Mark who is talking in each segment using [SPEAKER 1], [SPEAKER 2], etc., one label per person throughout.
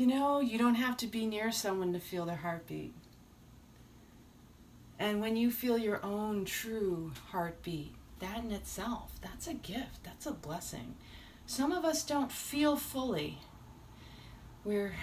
[SPEAKER 1] you know, you don't have to be near someone to feel their heartbeat. And when you feel your own true heartbeat, that in itself, that's a gift, that's a blessing. Some of us don't feel fully. We're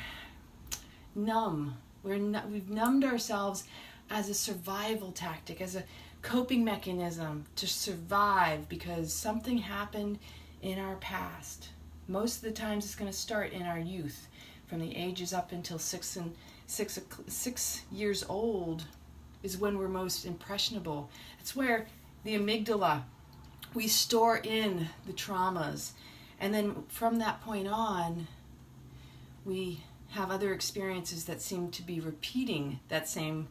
[SPEAKER 1] numb. We've numbed ourselves as a survival tactic, as a coping mechanism to survive because something happened in our past. Most of the times it's going to start in our youth, from the ages up until 6 years old is when we're most impressionable. It's where the amygdala, we store in the traumas, and then from that point on, we have other experiences that seem to be repeating that same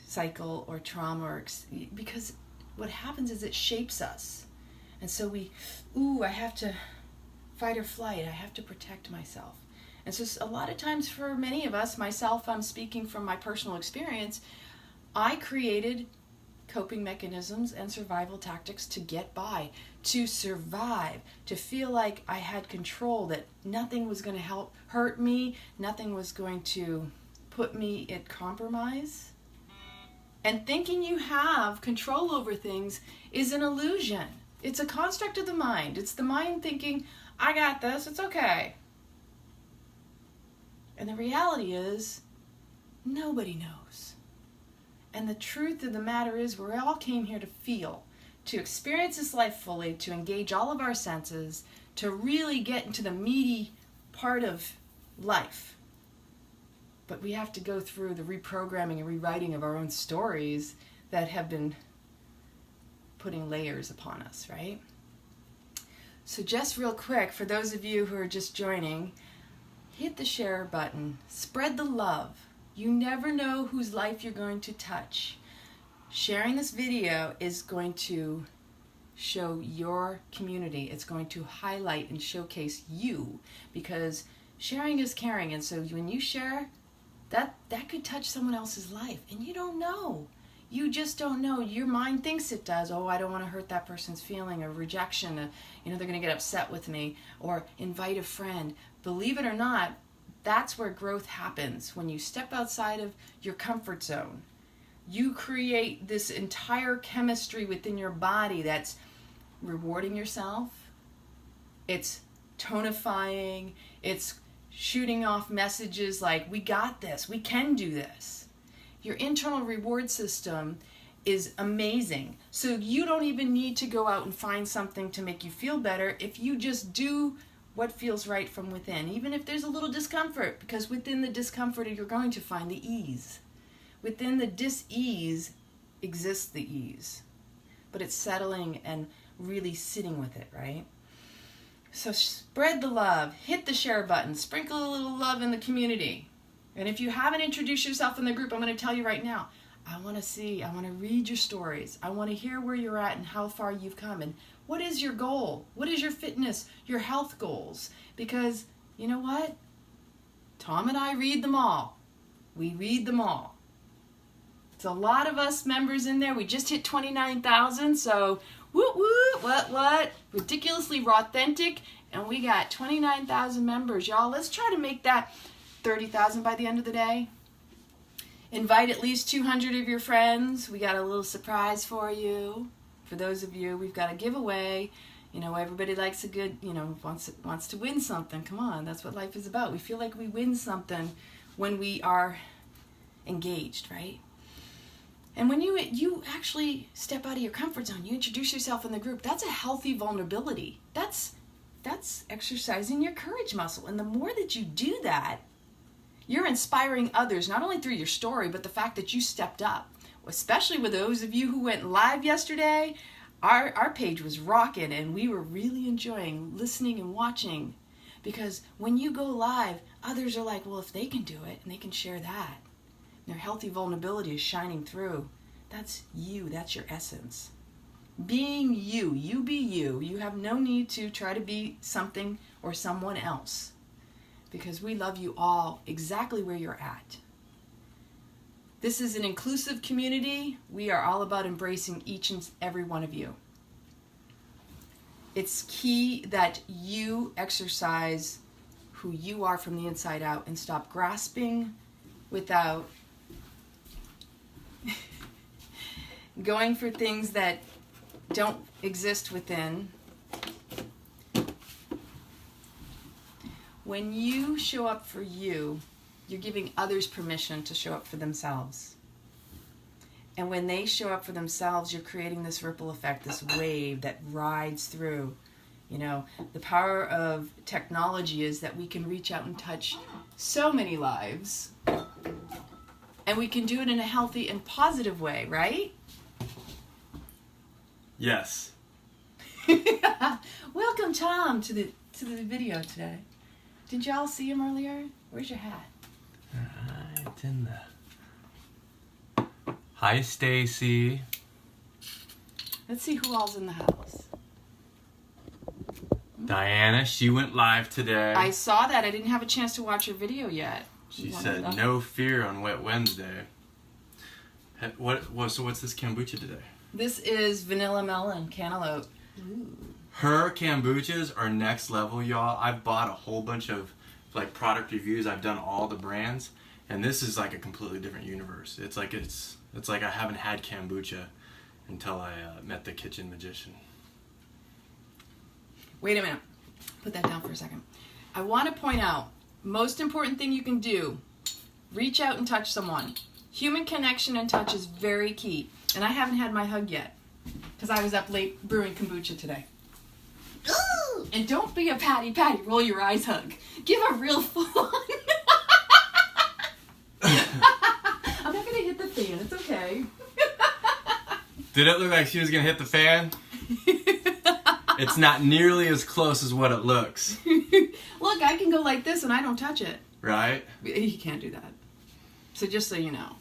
[SPEAKER 1] cycle or trauma, because what happens is it shapes us. And so I have to fight or flight, I have to protect myself. And so a lot of times for many of us, myself, I'm speaking from my personal experience, I created coping mechanisms and survival tactics to get by, to survive, to feel like I had control, that nothing was going to hurt me, nothing was going to put me at compromise. And thinking you have control over things is an illusion. It's a construct of the mind. It's the mind thinking, I got this, it's okay. And the reality is, nobody knows. And the truth of the matter is, we all came here to feel, to experience this life fully, to engage all of our senses, to really get into the meaty part of life. But we have to go through the reprogramming and rewriting of our own stories that have been putting layers upon us, right? So just real quick, for those of you who are just joining, hit the share button. Spread the love. You never know whose life you're going to touch. Sharing this video is going to show your community. It's going to highlight and showcase you, because sharing is caring. And so when you share, that could touch someone else's life, and you don't know. You just don't know. Your mind thinks it does. Oh, I don't want to hurt that person's feeling, or rejection. They're going to get upset with me, or invite a friend. Believe it or not, that's where growth happens. When you step outside of your comfort zone, you create this entire chemistry within your body that's rewarding yourself. It's tonifying. It's shooting off messages like, we got this, we can do this. Your internal reward system is amazing. So you don't even need to go out and find something to make you feel better if you just do what feels right from within, even if there's a little discomfort, because within the discomfort you're going to find the ease. Within the dis-ease exists the ease, but it's settling and really sitting with it, right? So spread the love, hit the share button, sprinkle a little love in the community. And if you haven't introduced yourself in the group, I'm going to tell you right now, I want to read your stories. I want to hear where you're at and how far you've come, and what is your goal? What is your fitness, your health goals? Because you know what? Tom and I read them all. We read them all. It's a lot of us members in there. We just hit 29,000, so whoop whoop, what? Ridiculously authentic, and we got 29,000 members, y'all. Let's try to make that 30,000 by the end of the day. Invite at least 200 of your friends. We got a little surprise for you. For those of you, we've got a giveaway. Everybody likes a good, wants to win something. Come on, that's what life is about. We feel like we win something when we are engaged, right? And when you actually step out of your comfort zone, you introduce yourself in the group, that's a healthy vulnerability. That's exercising your courage muscle. And the more that you do that, you're inspiring others, not only through your story, but the fact that you stepped up. Especially with those of you who went live yesterday, our page was rocking, and we were really enjoying listening and watching. Because when you go live, others are like, well, if they can do it, and they can share that, their healthy vulnerability is shining through. That's you. That's your essence. Being you. You be you. You have no need to try to be something or someone else, because we love you all exactly where you're at. This is an inclusive community. We are all about embracing each and every one of you. It's key that you exercise who you are from the inside out and stop grasping without going for things that don't exist within. When you show up for you, you're giving others permission to show up for themselves. And when they show up for themselves, you're creating this ripple effect, this wave that rides through. You know, the power of technology is that we can reach out and touch so many lives. And we can do it in a healthy and positive way, right?
[SPEAKER 2] Yes.
[SPEAKER 1] Welcome, Tom, to the video today. Did y'all see him earlier? Where's your hat?
[SPEAKER 2] It's in the... Hi, Stacy.
[SPEAKER 1] Let's see who all's in the house.
[SPEAKER 2] Diana, she went live today.
[SPEAKER 1] I saw that. I didn't have a chance to watch her video yet.
[SPEAKER 2] She said no fear on Wet Wednesday. So what's this kombucha today?
[SPEAKER 1] This is vanilla melon cantaloupe. Ooh.
[SPEAKER 2] Her kombuchas are next level, y'all. I've bought a whole bunch of like product reviews. I've done all the brands, and this is like a completely different universe. It's like I haven't had kombucha until I met the kitchen magician.
[SPEAKER 1] Wait a minute. Put that down for a second. I want to point out, most important thing you can do, reach out and touch someone. Human connection and touch is very key. And I haven't had my hug yet because I was up late brewing kombucha today. Ooh! And don't be a patty, roll your eyes hug. Give a real full on. I'm not going to hit the fan. It's okay.
[SPEAKER 2] Did it look like she was going to hit the fan? It's not nearly as close as what it looks.
[SPEAKER 1] Look, I can go like this and I don't touch it.
[SPEAKER 2] Right?
[SPEAKER 1] You can't do that. So just so you know.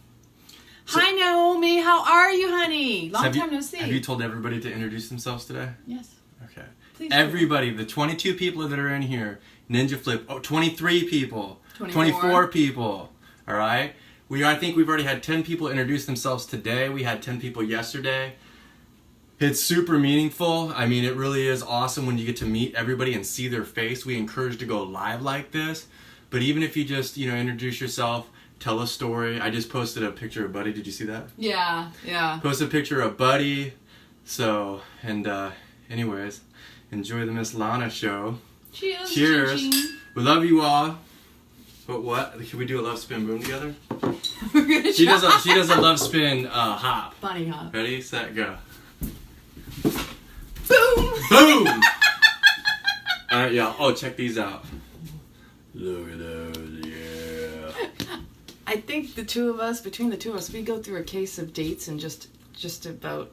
[SPEAKER 1] Hi, Naomi. How are you, honey? Long time no see.
[SPEAKER 2] Have you told everybody to introduce themselves today?
[SPEAKER 1] Yes.
[SPEAKER 2] Okay.
[SPEAKER 1] Please.
[SPEAKER 2] Everybody, the 22 people that are in here, Ninja Flip, 23 people, 24 people, all right? I think we've already had 10 people introduce themselves today. We had 10 people yesterday. It's super meaningful. I mean, it really is awesome when you get to meet everybody and see their face. We encourage to go live like this. But even if you just, introduce yourself, tell a story. I just posted a picture of Buddy. Did you see that?
[SPEAKER 1] Yeah.
[SPEAKER 2] Posted a picture of Buddy. So, anyways, enjoy the Miss Lana show. Cheers. We love you all. But what? Can we do a love spin boom together?
[SPEAKER 1] We're gonna
[SPEAKER 2] She does a love spin hop.
[SPEAKER 1] Bunny hop.
[SPEAKER 2] Ready, set, go.
[SPEAKER 1] Boom!
[SPEAKER 2] Boom! Alright, y'all. Oh, check these out. Look at those, yeah.
[SPEAKER 1] I think between the two of us, we go through a case of dates in just about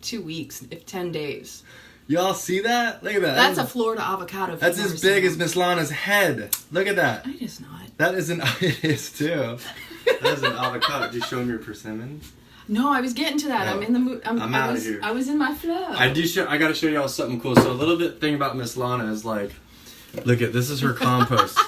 [SPEAKER 1] 2 weeks, if 10 days.
[SPEAKER 2] Y'all see that? Look at that.
[SPEAKER 1] That's a Florida avocado.
[SPEAKER 2] That's as big as Miss Lana's head. Look at that.
[SPEAKER 1] It is not.
[SPEAKER 2] It is too. That is an avocado. Did you show me your persimmon?
[SPEAKER 1] No, I was getting to that.
[SPEAKER 2] No.
[SPEAKER 1] I'm in the mood.
[SPEAKER 2] I'm out of here.
[SPEAKER 1] I was in my flow.
[SPEAKER 2] I got to show y'all something cool. So a little bit thing about Miss Lana is like, look at this is her compost.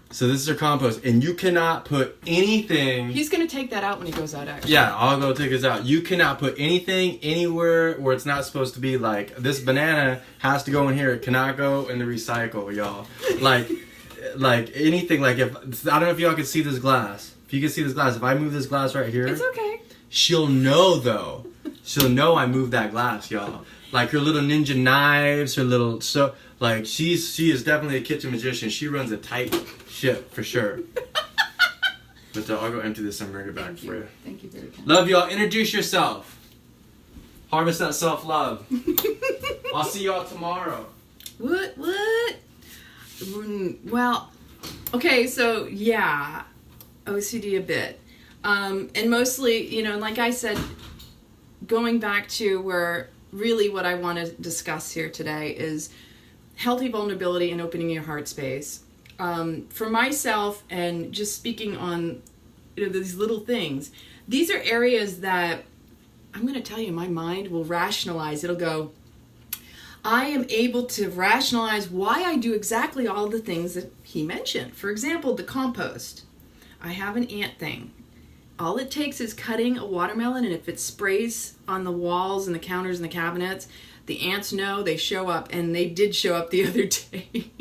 [SPEAKER 2] So this is her compost, and you cannot put anything.
[SPEAKER 1] He's gonna take that out when he goes out. Actually.
[SPEAKER 2] Yeah, I'll go take this out. You cannot put anything anywhere where it's not supposed to be. Like this banana has to go in here. It cannot go in the recycle, y'all. Like anything. Like if I don't know if y'all can see this glass. If you can see this glass, if I move this glass right here,
[SPEAKER 1] it's okay.
[SPEAKER 2] She'll know though. She'll know I moved that glass, y'all. Like her little ninja knives, her little she is definitely a kitchen magician. She runs a tight ship for sure. But I'll go empty this and bring it back for you.
[SPEAKER 1] Thank you very much.
[SPEAKER 2] Love y'all. Introduce yourself. Harvest that self-love. I'll see y'all tomorrow.
[SPEAKER 1] What? Well, okay, so yeah, OCD a bit. And mostly, like I said, going back to where really what I want to discuss here today is healthy vulnerability and opening your heart space. For myself, and just speaking on these little things, these are areas that I'm going to tell you my mind will rationalize. It'll go, I am able to rationalize why I do exactly all the things that he mentioned. For example, the compost. I have an ant thing. All it takes is cutting a watermelon, and if it sprays on the walls and the counters and the cabinets, the ants know, they show up, and they did show up the other day.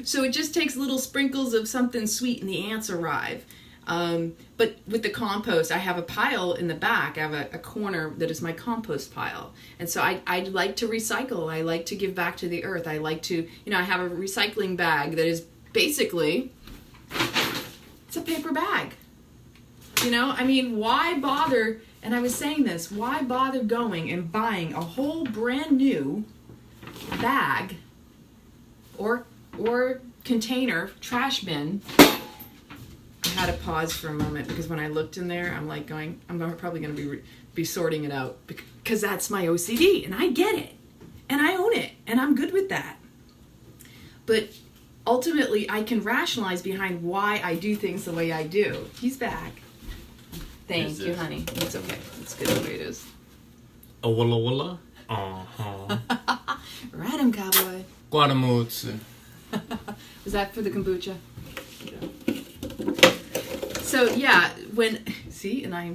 [SPEAKER 1] So it just takes little sprinkles of something sweet and the ants arrive. But with the compost, I have a pile in the back. I have a corner that is my compost pile. And so I like to recycle. I like to give back to the earth. I like to, I have a recycling bag that is basically, it's a paper bag. Why bother, and I was saying this, why bother going and buying a whole brand new bag or container, trash bin? I had to pause for a moment because when I looked in there, I'm like going, I'm probably going to be sorting it out because that's my OCD and I get it and I own it and I'm good with that. But ultimately, I can rationalize behind why I do things the way I do. He's back. Thank you, honey. It's okay. It's good the way it is.
[SPEAKER 2] A walla walla? Uh-huh.
[SPEAKER 1] Ride him, cowboy.
[SPEAKER 2] Guatemala.
[SPEAKER 1] Was that for the kombucha? So, yeah, and I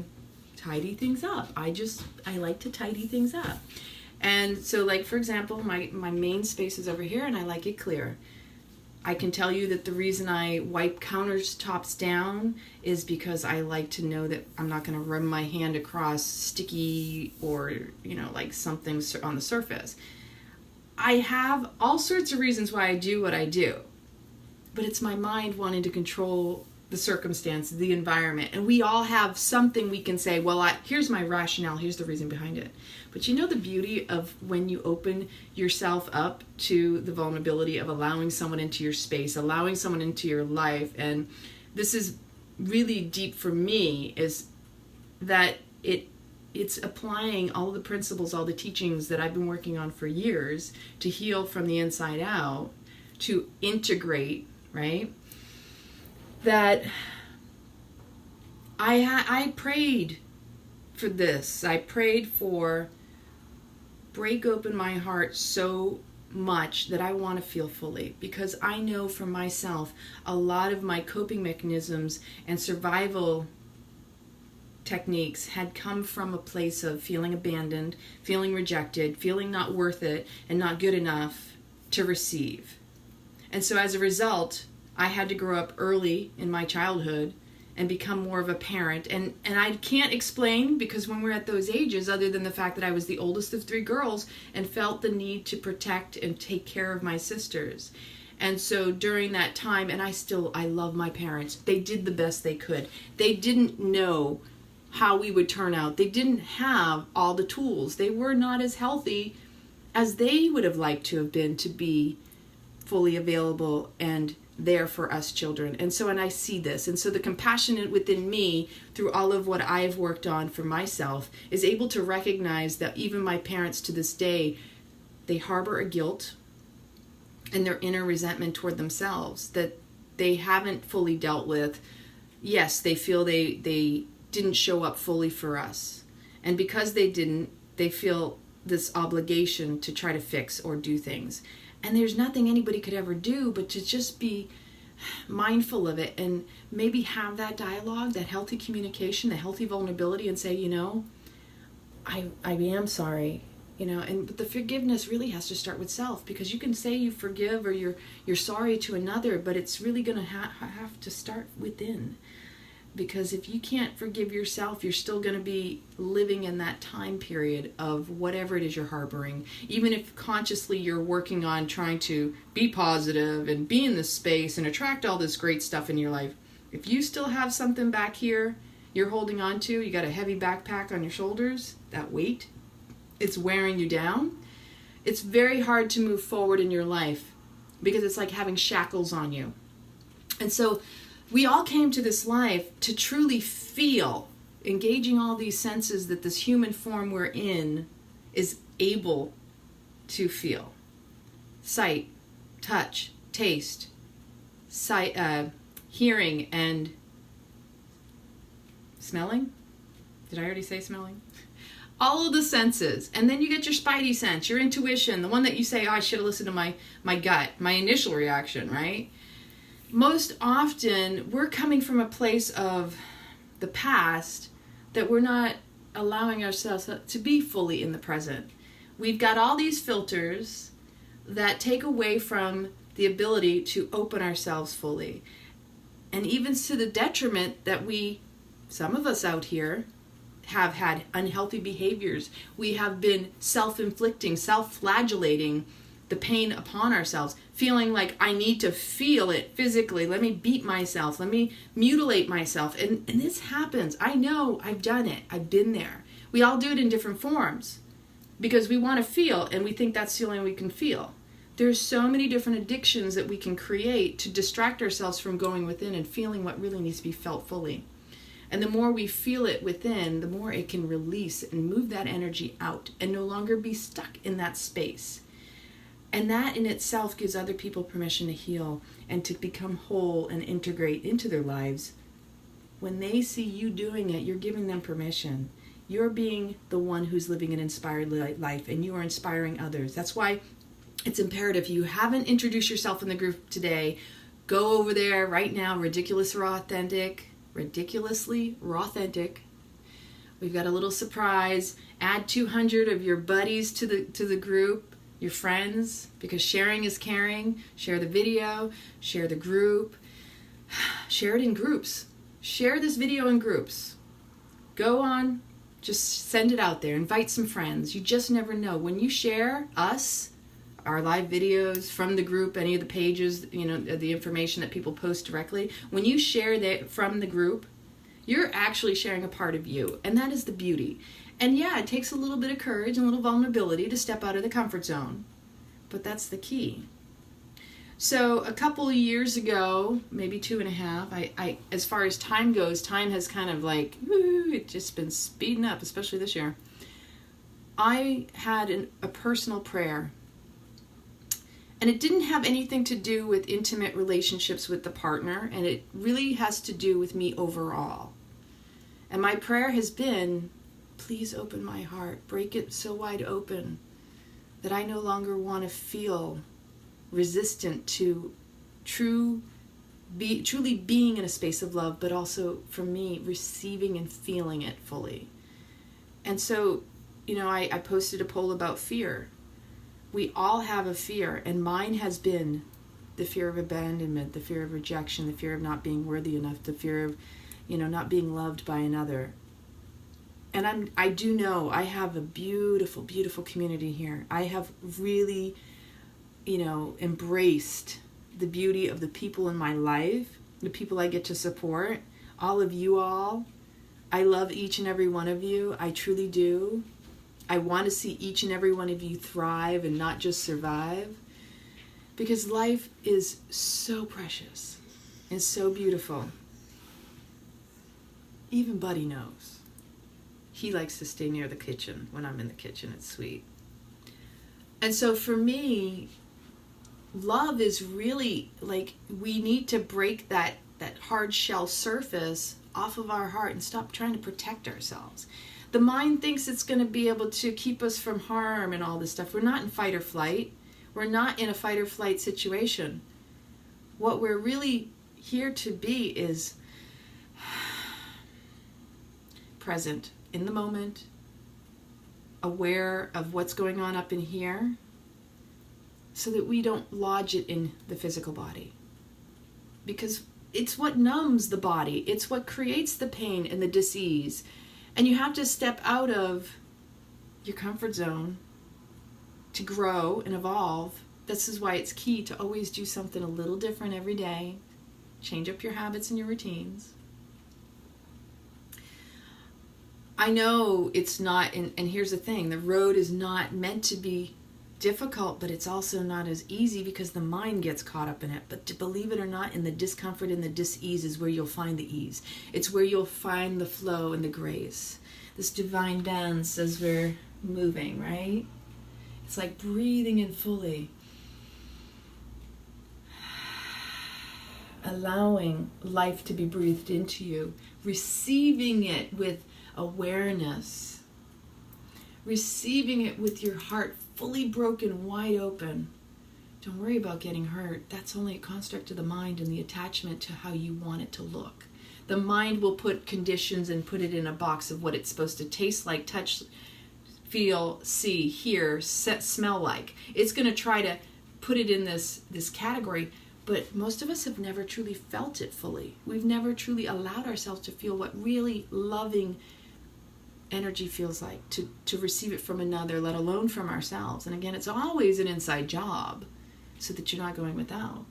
[SPEAKER 1] tidy things up. I like to tidy things up. And so, like, for example, my main space is over here, and I like it clear. I can tell you that the reason I wipe countertops down is because I like to know that I'm not going to run my hand across sticky or, like something on the surface. I have all sorts of reasons why I do what I do. But it's my mind wanting to control the circumstance, the environment. And we all have something we can say, well, here's my rationale, here's the reason behind it. But the beauty of when you open yourself up to the vulnerability of allowing someone into your space, allowing someone into your life, and this is really deep for me, is that it's applying all the principles, all the teachings that I've been working on for years to heal from the inside out, to integrate, right? That I prayed for this. I prayed for break open my heart so much that I want to feel fully, because I know for myself a lot of my coping mechanisms and survival techniques had come from a place of feeling abandoned, feeling rejected, feeling not worth it and not good enough to receive. And so as a result, I had to grow up early in my childhood and become more of a parent. And I can't explain, because when we're at those ages, other than the fact that I was the oldest of 3 girls and felt the need to protect and take care of my sisters. And so during that time, and I love my parents. They did the best they could. They didn't know how we would turn out. They didn't have all the tools. They were not as healthy as they would have liked to have been to be fully available and there for us children. And I see this. And so the compassion within me, through all of what I've worked on for myself, is able to recognize that even my parents to this day, they harbor a guilt and their inner resentment toward themselves that they haven't fully dealt with. Yes, they feel they didn't show up fully for us. And because they didn't, they feel this obligation to try to fix or do things. And there's nothing anybody could ever do but to just be mindful of it and maybe have that dialogue, that healthy communication, the healthy vulnerability, and say, I am sorry, but the forgiveness really has to start with self, because you can say you forgive or you're sorry to another, but it's really going to have to start within. Because if you can't forgive yourself, you're still going to be living in that time period of whatever it is you're harboring. Even if consciously you're working on trying to be positive and be in this space and attract all this great stuff in your life, if you still have something back here you're holding on to, you got a heavy backpack on your shoulders, that weight, it's wearing you down, it's very hard to move forward in your life because it's like having shackles on you. And so we all came to this life to truly feel, engaging all these senses that this human form we're in is able to feel. Sight, touch, taste, hearing, and smelling? Did I already say smelling? All of the senses. And then you get your spidey sense, your intuition, the one that you say, I should have listened to my gut, my initial reaction, right? Most often, we're coming from a place of the past that we're not allowing ourselves to be fully in the present. We've got all these filters that take away from the ability to open ourselves fully. And even to the detriment that some of us out here, have had unhealthy behaviors. We have been self-inflicting, self-flagellating the pain upon ourselves, feeling like I need to feel it physically. Let me beat myself. Let me mutilate myself. And this happens. I know. I've done it. I've been there. We all do it in different forms because we want to feel, and we think that's the only way we can feel. There's so many different addictions that we can create to distract ourselves from going within and feeling what really needs to be felt fully. And the more we feel it within, the more it can release and move that energy out and no longer be stuck in that space. And that in itself gives other people permission to heal and to become whole and integrate into their lives. When they see you doing it, you're giving them permission. You're being the one who's living an inspired life, and you are inspiring others. That's why it's imperative. If you haven't introduced yourself in the group today, go over there right now, Ridiculously Raw Authentic. We've got a little surprise. Add 200 of your buddies to the group, your friends, because sharing is caring. Share the video, share the group, share it in groups. Share this video in groups. Go on, just send it out there. Invite some friends. You just never know. When you share us, our live videos from the group, any of the pages, the information that people post directly, when you share that from the group, you're actually sharing a part of you. And that is the beauty. And yeah, it takes a little bit of courage and a little vulnerability to step out of the comfort zone. But that's the key. So a couple of years ago, maybe 2.5, I as far as time goes, time has kind of like, it's just been speeding up, especially this year. I had a personal prayer. And it didn't have anything to do with intimate relationships with the partner, and it really has to do with me overall. And my prayer has been, please open my heart, break it so wide open that I no longer want to feel resistant to truly being in a space of love, but also for me, receiving and feeling it fully. And so, I posted a poll about fear. We all have a fear, and mine has been the fear of abandonment, the fear of rejection, the fear of not being worthy enough, the fear of, not being loved by another. And I do know I have a beautiful, beautiful community here. I have really, embraced the beauty of the people in my life, the people I get to support, all of you all. I love each and every one of you. I truly do. I want to see each and every one of you thrive and not just survive, because life is so precious and so beautiful. Even Buddy knows. He likes to stay near the kitchen when I'm in the kitchen. It's sweet. And so for me, love is really like, we need to break that hard shell surface off of our heart and stop trying to protect ourselves. The mind thinks it's going to be able to keep us from harm and all this stuff. We're not in fight or flight. We're not in a fight or flight situation. What we're really here to be is present in the moment, aware of what's going on up in here, so that we don't lodge it in the physical body. Because it's what numbs the body. It's what creates the pain and the disease. And you have to step out of your comfort zone to grow and evolve. This is why it's key to always do something a little different every day. Change up your habits and your routines. I know it's not, and here's the thing, the road is not meant to be difficult, but it's also not as easy because the mind gets caught up in it. But to believe it or not, in the discomfort and the dis-ease is where you'll find the ease. It's where you'll find the flow and the grace. This divine dance as we're moving, right? It's like breathing in fully. Allowing life to be breathed into you. Receiving it with awareness. Receiving it with your heart fully broken, wide open. Don't worry about getting hurt. That's only a construct of the mind and the attachment to how you want it to look. The mind will put conditions and put it in a box of what it's supposed to taste like, touch, feel, see, hear, smell like. It's going to try to put it in this category, but most of us have never truly felt it fully. We've never truly allowed ourselves to feel what really loving energy feels like, to receive it from another, let alone from ourselves. And again, it's always an inside job so that you're not going without.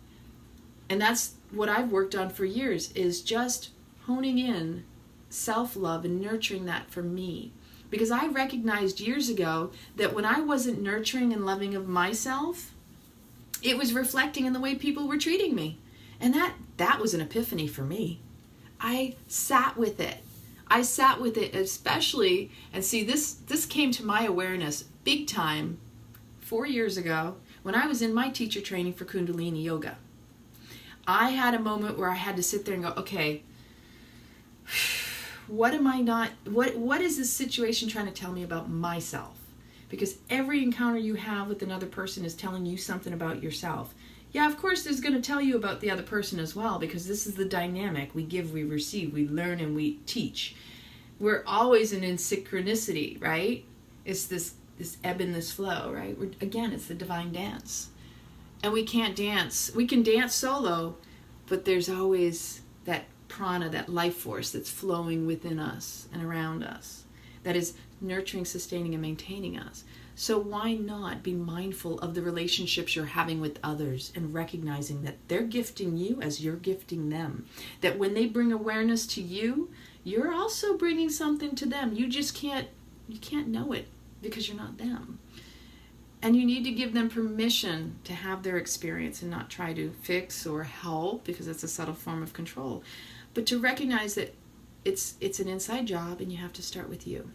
[SPEAKER 1] And that's what I've worked on for years, is just honing in self-love and nurturing that for me. Because I recognized years ago that when I wasn't nurturing and loving of myself, it was reflecting in the way people were treating me. And that was an epiphany for me. I sat with it. Especially, and see, this came to my awareness big time 4 years ago when I was in my teacher training for Kundalini Yoga. I had a moment where I had to sit there and go, okay, what is this situation trying to tell me about myself? Because every encounter you have with another person is telling you something about yourself. Yeah, of course, there's going to tell you about the other person as well, because this is the dynamic. We give, we receive, we learn, and we teach. We're always in synchronicity, right? It's this ebb and this flow, right? Again, it's the divine dance. And we can't dance. We can dance solo, but there's always that prana, that life force that's flowing within us and around us, that is nurturing, sustaining, and maintaining us. So why not be mindful of the relationships you're having with others and recognizing that they're gifting you as you're gifting them. That when they bring awareness to you, you're also bringing something to them. You can't know it because you're not them. And you need to give them permission to have their experience and not try to fix or help, because it's a subtle form of control. But to recognize that it's an inside job and you have to start with you.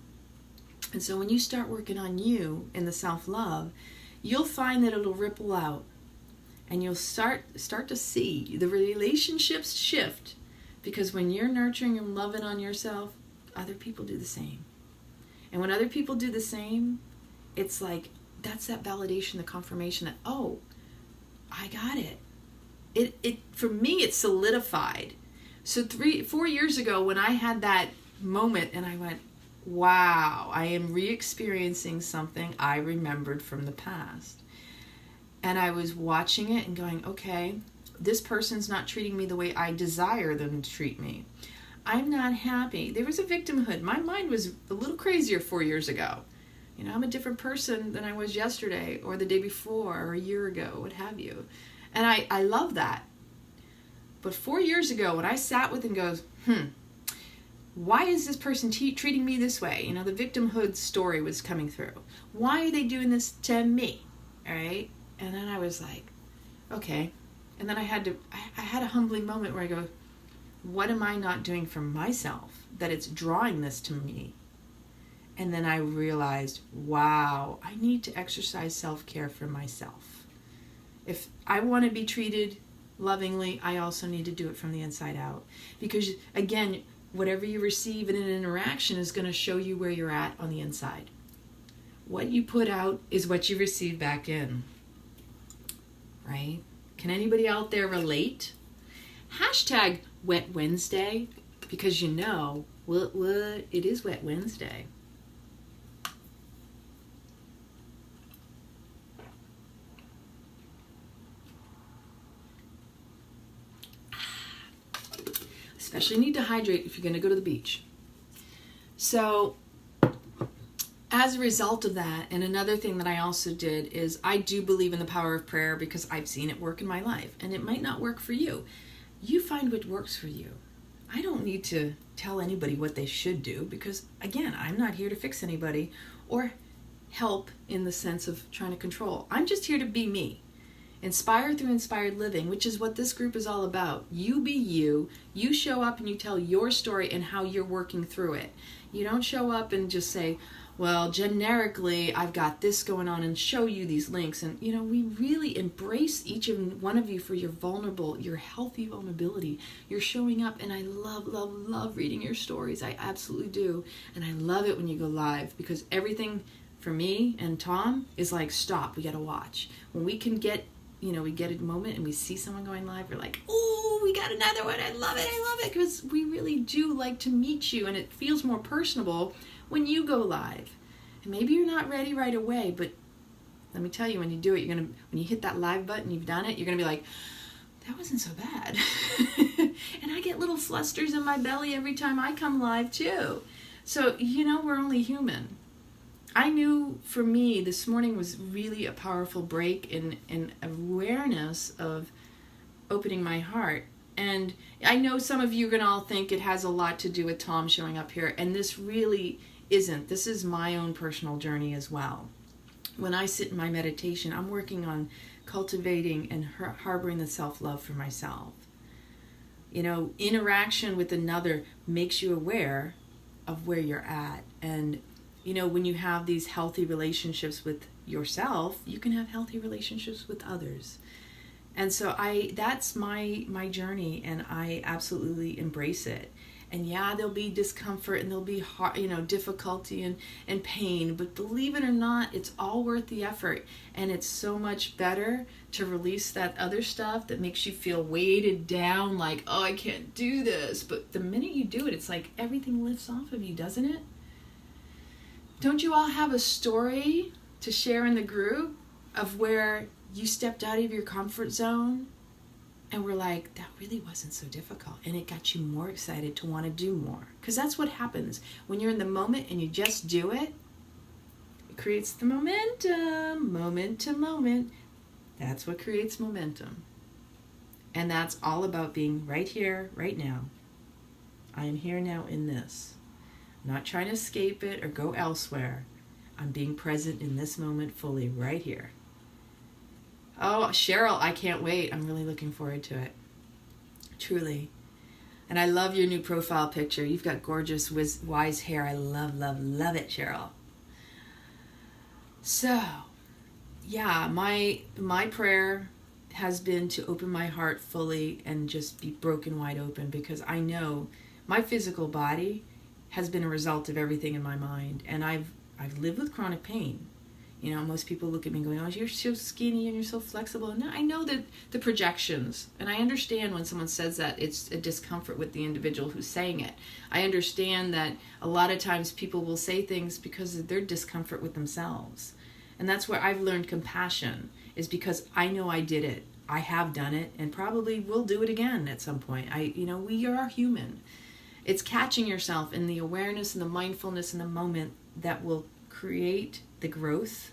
[SPEAKER 1] And so when you start working on you in the self-love, you'll find that it'll ripple out. And you'll start to see the relationships shift. Because when you're nurturing and loving on yourself, other people do the same. And when other people do the same, it's like, that's that validation, the confirmation that, oh, I got it. It for me, it's solidified. So 4 years ago when I had that moment and I went, wow, I am re-experiencing something I remembered from the past. And I was watching it and going, okay, this person's not treating me the way I desire them to treat me. I'm not happy. There was a victimhood. My mind was a little crazier 4 years ago. You know, I'm a different person than I was yesterday or the day before or a year ago, what have you. And I love that. But 4 years ago when I sat with and goes, why is this person treating me this way? You know, the victimhood story was coming through. Why are they doing this to me? All right? And then I was like, okay. And then I had a humbling moment where I go, what am I not doing for myself that it's drawing this to me? And then I realized, wow, I need to exercise self-care for myself. If I want to be treated lovingly, I also need to do it from the inside out. Because, again, whatever you receive in an interaction is going to show you where you're at on the inside. What you put out is what you receive back in. Right? Can anybody out there relate? Hashtag Wet Wednesday, because you know, what, it is Wet Wednesday. Especially need to hydrate if you're going to go to the beach. So, as a result of that, and another thing that I also did is I do believe in the power of prayer because I've seen it work in my life. And it might not work for you. You find what works for you. I don't need to tell anybody what they should do because, again, I'm not here to fix anybody or help in the sense of trying to control. I'm just here to be me. Inspire through inspired living, which is what this group is all about. You be you. You show up and you tell your story and how you're working through it. You don't show up and just say, well, generically, I've got this going on and show you these links. And, you know, we really embrace each and one of you for your vulnerable, your healthy vulnerability. You're showing up, and I love, love, love reading your stories. I absolutely do. And I love it when you go live because everything for me and Tom is like, stop, we got to watch. When we can get, you know, we get a moment and we see someone going live, we're like, oh, we got another one. I love it, because we really do like to meet you, and it feels more personable when you go live. And maybe you're not ready right away, but let me tell you, when you do it, when you hit that live button, you've done it, you're going to be like, that wasn't so bad. And I get little flusters in my belly every time I come live too. So, we're only human. I knew for me, this morning was really a powerful break in awareness of opening my heart. And I know some of you are going to all think it has a lot to do with Tom showing up here, and this really isn't. This is my own personal journey as well. When I sit in my meditation, I'm working on cultivating and harboring the self-love for myself. Interaction with another makes you aware of where you're at. And, when you have these healthy relationships with yourself, you can have healthy relationships with others. And so that's my journey, and I absolutely embrace it. And yeah, there'll be discomfort and there'll be difficulty and pain, but believe it or not, it's all worth the effort. And it's so much better to release that other stuff that makes you feel weighted down, like, oh, I can't do this. But the minute you do it, it's like everything lifts off of you, doesn't it? Don't you all have a story to share in the group of where you stepped out of your comfort zone and were like, that really wasn't so difficult, and it got you more excited to want to do more? Because that's what happens when you're in the moment and you just do it. It creates the momentum, moment to moment. That's what creates momentum. And that's all about being right here, right now. I am here now in this. I'm not trying to escape it or go elsewhere. I'm being present in this moment fully, right here. Oh, Cheryl, I can't wait. I'm really looking forward to it. Truly. And I love your new profile picture. You've got gorgeous, wise hair. I love, love, love it, Cheryl. So, yeah, my prayer has been to open my heart fully and just be broken wide open, because I know my physical body has been a result of everything in my mind. And I've lived with chronic pain. Most people look at me going, oh, you're so skinny and you're so flexible. And I know that the projections, and I understand when someone says that, it's a discomfort with the individual who's saying it. I understand that a lot of times people will say things because of their discomfort with themselves. And that's where I've learned compassion, is because I know I did it. I have done it, and probably will do it again at some point. We are human. It's catching yourself in the awareness and the mindfulness in the moment that will create the growth,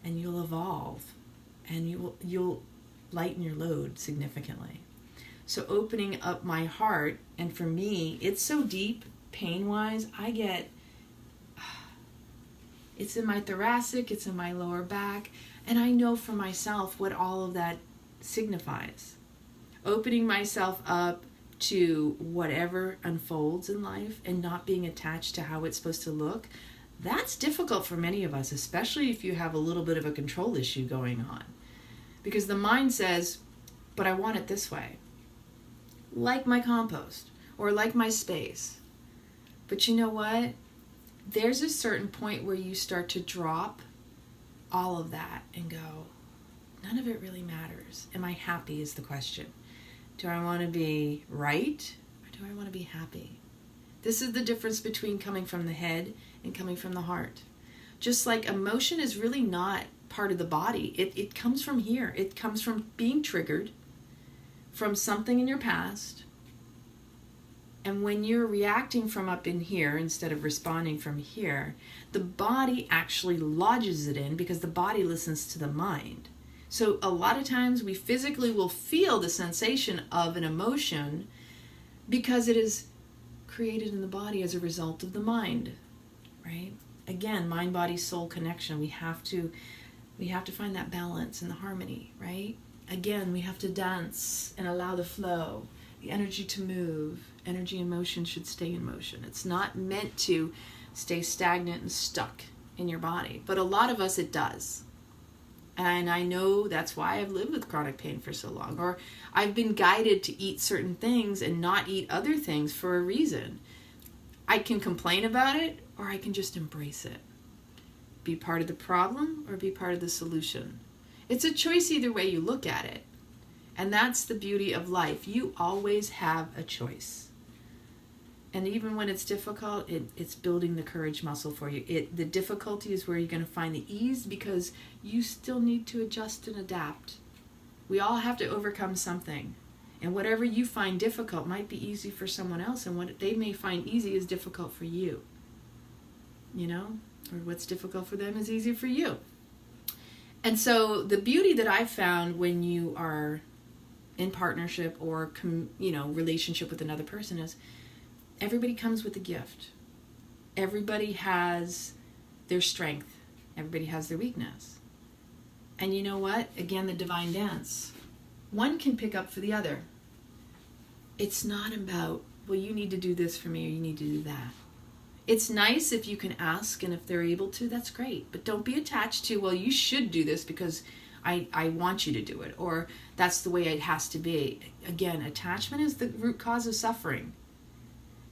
[SPEAKER 1] and you'll evolve, and you'll lighten your load significantly. So opening up my heart, and for me, it's so deep, pain-wise, it's in my thoracic, it's in my lower back, and I know for myself what all of that signifies. Opening myself up to whatever unfolds in life and not being attached to how it's supposed to look, that's difficult for many of us, especially if you have a little bit of a control issue going on. Because the mind says, but I want it this way. Like my compost, or like my space. But you know what? There's a certain point where you start to drop all of that and go, none of it really matters. Am I happy is the question. Do I want to be right, or do I want to be happy? This is the difference between coming from the head and coming from the heart. Just like emotion is really not part of the body. It comes from here. It comes from being triggered from something in your past. And when you're reacting from up in here instead of responding from here, the body actually lodges it in, because the body listens to the mind. So a lot of times we physically will feel the sensation of an emotion because it is created in the body as a result of the mind, right? Again, mind, body, soul connection. We have to find that balance and the harmony, right? Again, we have to dance and allow the flow, the energy to move. Energy and motion should stay in motion. It's not meant to stay stagnant and stuck in your body, but a lot of us it does. And I know that's why I've lived with chronic pain for so long. Or I've been guided to eat certain things and not eat other things for a reason. I can complain about it, or I can just embrace it. Be part of the problem or be part of the solution. It's a choice either way you look at it. And that's the beauty of life. You always have a choice. And even when it's difficult, it's building the courage muscle for you. The difficulty is where you're going to find the ease, because you still need to adjust and adapt. We all have to overcome something. And whatever you find difficult might be easy for someone else, and what they may find easy is difficult for you. You know? Or what's difficult for them is easy for you. And so the beauty that I've found when you are in partnership or relationship with another person is everybody comes with a gift. Everybody has their strength. Everybody has their weakness. And you know what? Again, the divine dance. One can pick up for the other. It's not about, well, you need to do this for me or you need to do that. It's nice if you can ask, and if they're able to, that's great. But don't be attached to, well, you should do this because I want you to do it, or that's the way it has to be. Again, attachment is the root cause of suffering.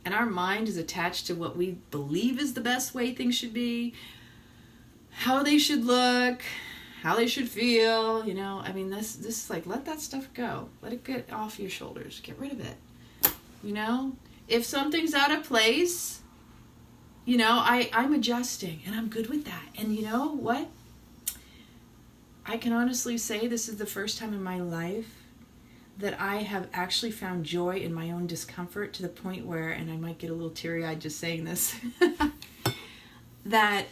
[SPEAKER 1] And our mind is attached to what we believe is the best way things should be, how they should look, how they should feel, you know. I mean, this is like, let that stuff go. Let it get off your shoulders. Get rid of it. You know? If something's out of place, you know, I'm adjusting, and I'm good with that. And you know what? I can honestly say this is the first time in my life that I have actually found joy in my own discomfort, to the point where, and I might get a little teary-eyed just saying this, that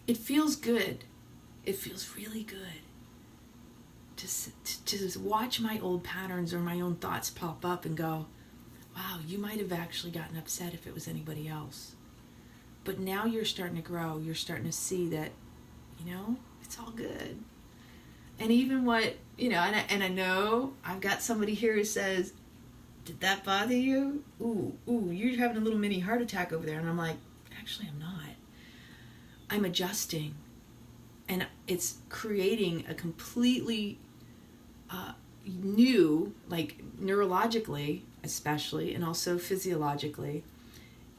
[SPEAKER 1] it feels good. It feels really good to watch my old patterns or my own thoughts pop up and go, wow, you might have actually gotten upset if it was anybody else. But now you're starting to grow. You're starting to see that, you know, it's all good. And even what, you know, and I know I've got somebody here who says, did that bother you? Ooh, you're having a little mini heart attack over there. And I'm like, actually, I'm not. I'm adjusting. And it's creating a completely new, like neurologically especially, and also physiologically,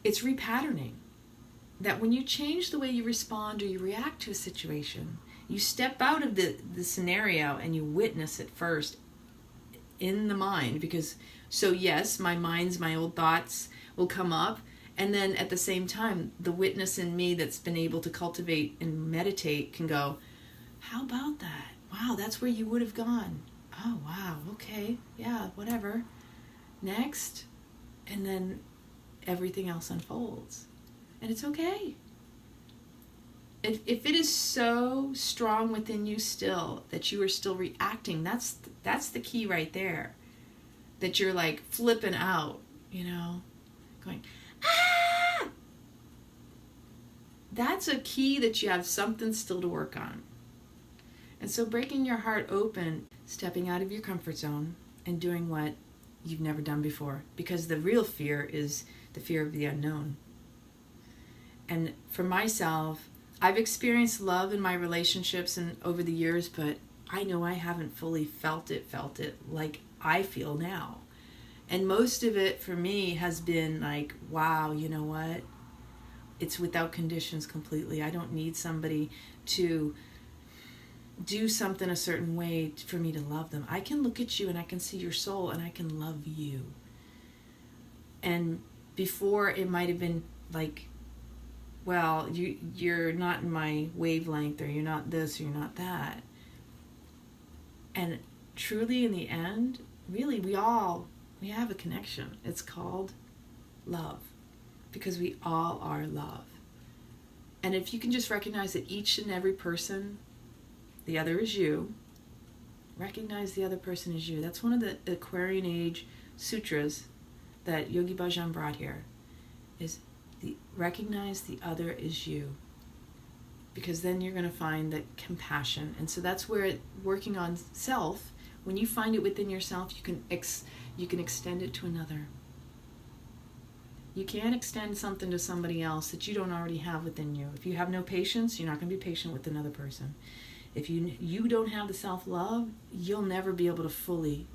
[SPEAKER 1] it's repatterning. That when you change the way you respond or you react to a situation, you step out of the scenario and you witness it first in the mind. Because, so yes, my old thoughts will come up, and then at the same time, the witness in me that's been able to cultivate and meditate can go, how about that? Wow, that's where you would have gone. Oh, wow, okay, yeah, whatever. Next. And then everything else unfolds. And it's okay. If it is so strong within you still that you are still reacting, that's the key right there. That you're like flipping out, you know, going, ah! That's a key that you have something still to work on. And so breaking your heart open, stepping out of your comfort zone and doing what you've never done before. Because the real fear is the fear of the unknown. And for myself, I've experienced love in my relationships and over the years, but I know I haven't fully felt it like I feel now. And most of it for me has been like, wow, you know what? It's without conditions completely. I don't need somebody to do something a certain way for me to love them. I can look at you and I can see your soul and I can love you. And before it might have been like, well, you're not in my wavelength, or you're not this, or you're not that. And truly in the end, really we have a connection. It's called love, because we all are love. And if you can just recognize that each and every person, the other is you, recognize the other person is you. That's one of the Aquarian Age sutras that Yogi Bhajan brought here, is recognize the other is you, because then you're going to find that compassion. And so that's where working on self, when you find it within yourself, you can extend it to another. You can't extend something to somebody else that you don't already have within you. If you have no patience, you're not going to be patient with another person. If you don't have the self-love, you'll never be able to fully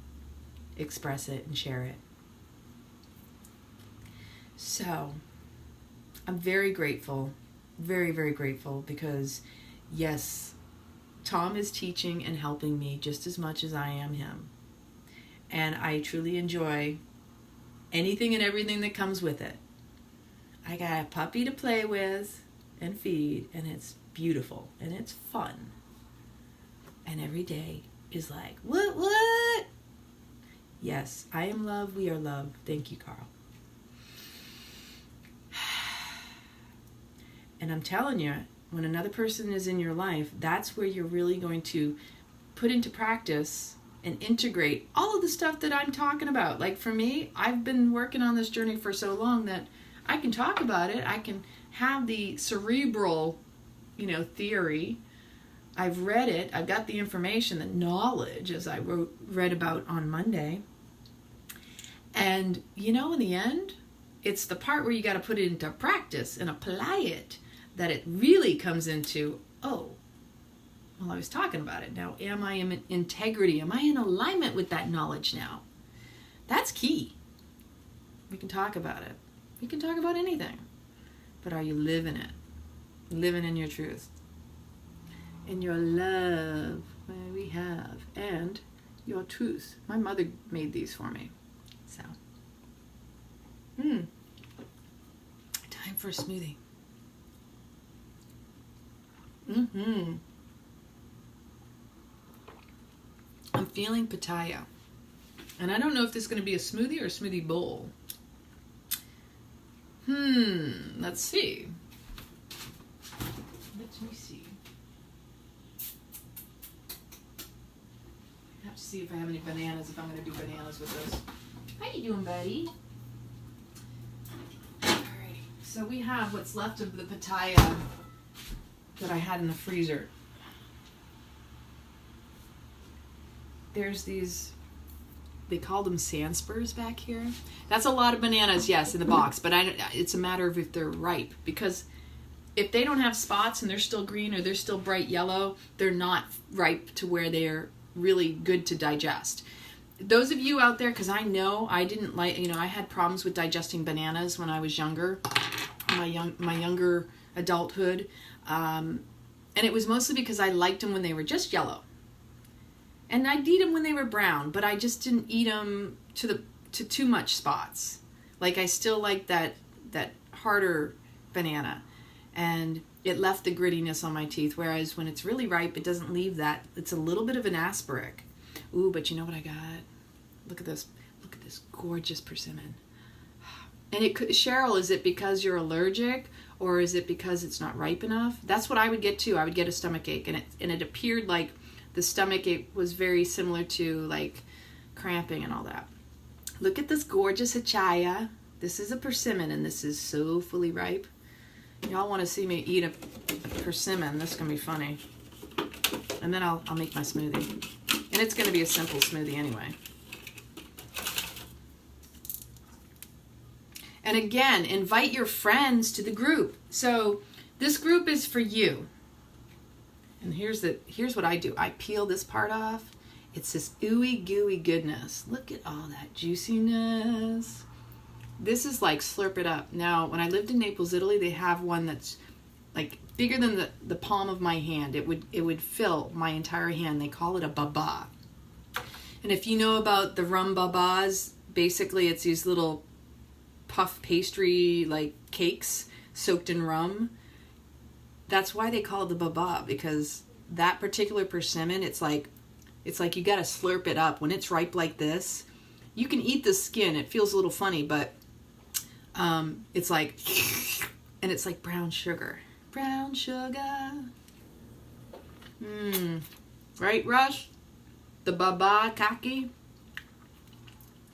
[SPEAKER 1] express it and share it. So I'm very grateful, very, very grateful, because yes, Tom is teaching and helping me just as much as I am him. And I truly enjoy anything and everything that comes with it. I got a puppy to play with and feed, and it's beautiful, and it's fun. And every day is like, what? Yes, I am love, we are love. Thank you, Carl. And I'm telling you, when another person is in your life, that's where you're really going to put into practice and integrate all of the stuff that I'm talking about. Like for me, I've been working on this journey for so long that I can talk about it. I can have the cerebral, theory. I've read it. I've got the information, the knowledge, as I read about on Monday. And, in the end, it's the part where you got to put it into practice and apply it that it really comes into, oh, well, I was talking about it. Now, am I in integrity? Am I in alignment with that knowledge now? That's key. We can talk about it. We can talk about anything. But are you living it? Living in your truth. In your love, where we have, and your truth. My mother made these for me. So, time for a smoothie. I'm feeling pitaya. And I don't know if this is going to be a smoothie or a smoothie bowl. Let's see. Let me see. I have to see if I have any bananas, if I'm going to do bananas with this. How you doing, buddy? Alrighty. So we have what's left of the pitaya that I had in the freezer. There's these, they call them sand spurs back here. That's a lot of bananas, yes, in the box, but it's a matter of if they're ripe, because if they don't have spots and they're still green or they're still bright yellow, they're not ripe to where they're really good to digest. Those of you out there, because I know I didn't like, I had problems with digesting bananas when I was younger, my younger adulthood, and it was mostly because I liked them when they were just yellow. And I'd eat them when they were brown, but I just didn't eat them to too much spots. Like I still like that harder banana, and it left the grittiness on my teeth. Whereas when it's really ripe, it doesn't leave that. It's a little bit of an asperic. Ooh, but you know what I got? Look at this. Look at this gorgeous persimmon. And Cheryl, is it because you're allergic, or is it because it's not ripe enough? That's what I would get too. I would get a stomach ache, and it appeared like the stomach ache was very similar to like cramping and all that. Look at this gorgeous hachaya. This is a persimmon, and this is so fully ripe. Y'all want to see me eat a persimmon? This is gonna be funny. And then I'll make my smoothie, and it's gonna be a simple smoothie anyway. And again, invite your friends to the group. So this group is for you. And here's what I do. I peel this part off. It's this ooey gooey goodness. Look at all that juiciness. This is like slurp it up. Now, when I lived in Naples, Italy, they have one that's like bigger than the palm of my hand. It would fill my entire hand. They call it a baba. And if you know about the rum babas, basically it's these little puff pastry like cakes soaked in rum. That's why they call it the baba, because that particular persimmon, it's like you gotta slurp it up. When it's ripe like this, you can eat the skin. It feels a little funny, but it's like, and it's like brown sugar. Brown sugar. Right, Rush? The baba kaki.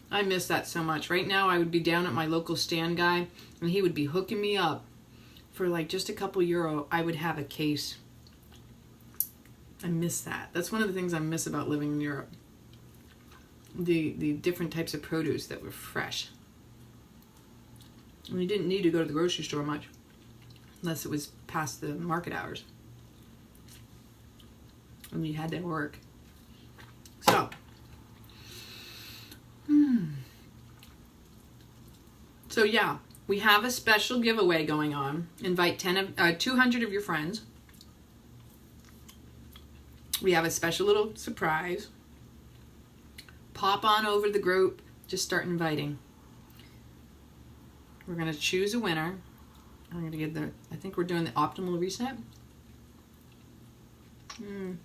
[SPEAKER 1] I miss that so much. Right now, I would be down at my local stand guy, and he would be hooking me up for like just a couple euro. I would have a case. I miss that. That's one of the things I miss about living in Europe. The different types of produce that were fresh. And you didn't need to go to the grocery store much, unless it was past the market hours. And you had to work. So, So yeah, we have a special giveaway going on. Invite 200 of your friends. We have a special little surprise. Pop on over to the group. Just start inviting. We're going to choose a winner. I'm going to get the, I think we're doing the optimal reset. And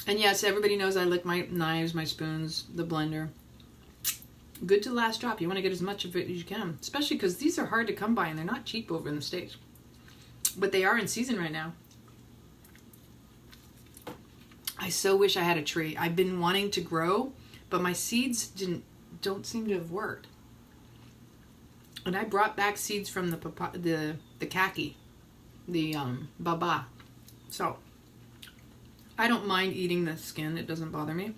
[SPEAKER 1] yes, everybody knows I lick my knives, my spoons, the blender. Good to the last drop. You want to get as much of it as you can. Especially because these are hard to come by and they're not cheap over in the States. But they are in season right now. I so wish I had a tree. I've been wanting to grow, but my seeds don't seem to have worked. And I brought back seeds from the kaki, the baba. So I don't mind eating the skin. It doesn't bother me.